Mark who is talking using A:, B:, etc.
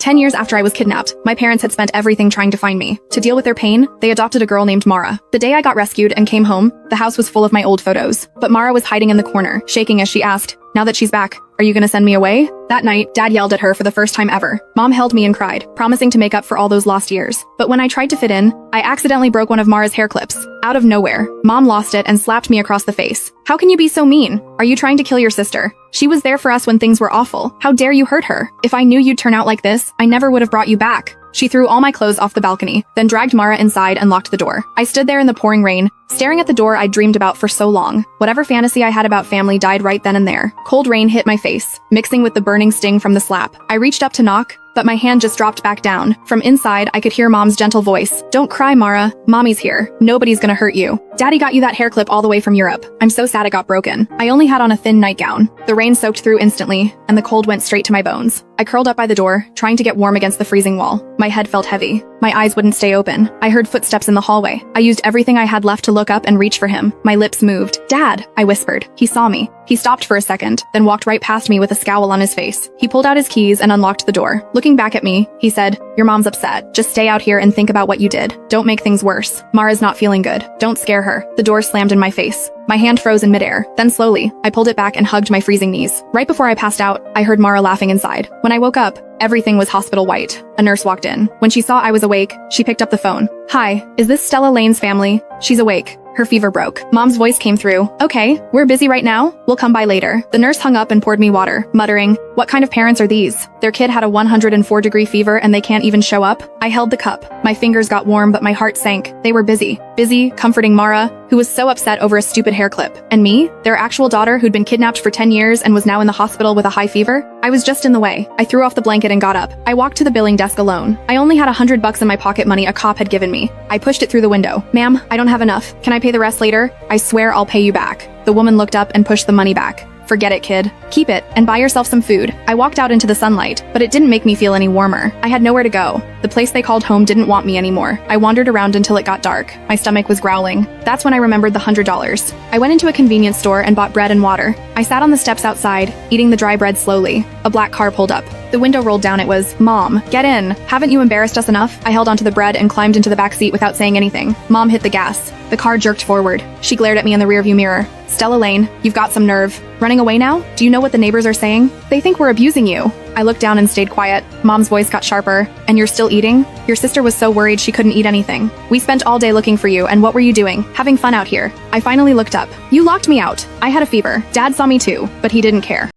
A: 10 years after I was kidnapped, my parents had spent everything trying to find me. To deal with their pain, they adopted a girl named Mara. The day I got rescued and came home, the house was full of my old photos. But Mara was hiding in the corner, shaking as she asked, "Now that she's back, are you gonna send me away?" That night, Dad yelled at her for the first time ever. Mom held me and cried, promising to make up for all those lost years. But when I tried to fit in, I accidentally broke one of Mara's hair clips. Out of nowhere, Mom lost it and slapped me across the face. "How can you be so mean? Are you trying to kill your sister? She was there for us when things were awful. How dare you hurt her? If I knew you'd turn out like this, I never would have brought you back." She threw all my clothes off the balcony, then dragged Mara inside and locked the door. I stood there in the pouring rain, staring at the door I'd dreamed about for so long. Whatever fantasy I had about family died right then and there. Cold rain hit my face, mixing with the burning sting from the slap. I reached up to knock, but my hand just dropped back down. From inside, I could hear Mom's gentle voice. "Don't cry, Mara. Mommy's here. Nobody's gonna hurt you. Daddy got you that hair clip all the way from Europe. I'm so sad it got broken. I only had on a thin nightgown." The rain soaked through instantly, and the cold went straight to my bones. I curled up by the door, trying to get warm against the freezing wall. My head felt heavy. My eyes wouldn't stay open. I heard footsteps in the hallway. I used everything I had left to look up and reach for him. My lips moved. "Dad," I whispered. He saw me. He stopped for a second, then walked right past me with a scowl on his face. He pulled out his keys and unlocked the door. Looking back at me, he said, "Your mom's upset. Just stay out here and think about what you did. Don't make things worse. Mara's not feeling good. Don't scare her." The door slammed in my face. My hand froze in midair. Then slowly, I pulled it back and hugged my freezing knees. Right before I passed out, I heard Mara laughing inside. When I woke up, everything was hospital white. A nurse walked in. When she saw I was awake, she picked up the phone. "Hi, is this Stella Lane's family? She's awake. Her fever broke." Mom's voice came through. "Okay, we're busy right now. We'll come by later." The nurse hung up and poured me water, muttering, "What kind of parents are these? Their kid had a 104-degree fever and they can't even show up?" I held the cup. My fingers got warm, but my heart sank. They were busy comforting Mara, who was so upset over a stupid hair clip. And me, their actual daughter who'd been kidnapped for 10 years and was now in the hospital with a high fever? I was just in the way. I threw off the blanket and got up. I walked to the billing desk alone. I only had $100 in my pocket money a cop had given me. I pushed it through the window. "Ma'am, I don't have enough. Can I pay the rest later? I swear I'll pay you back." The woman looked up and pushed the money back. "Forget it, kid. Keep it and buy yourself some food." I walked out into the sunlight, but it didn't make me feel any warmer. I had nowhere to go. The place they called home didn't want me anymore. I wandered around until it got dark. My stomach was growling. That's when I remembered the $100. I went into a convenience store and bought bread and water. I sat on the steps outside, eating the dry bread slowly. A black car pulled up. The window rolled down. It was, "Mom, get in. Haven't you embarrassed us enough?" I held onto the bread and climbed into the back seat without saying anything. Mom hit the gas. The car jerked forward. She glared at me in the rearview mirror. "Stella Lane, you've got some nerve. Running away now? Do you know what the neighbors are saying? They think we're abusing you." I looked down and stayed quiet. Mom's voice got sharper. "And you're still eating? Your sister was so worried she couldn't eat anything. We spent all day looking for you, and what were you doing? Having fun out here." I finally looked up. "You locked me out. I had a fever. Dad saw me too, but he didn't care."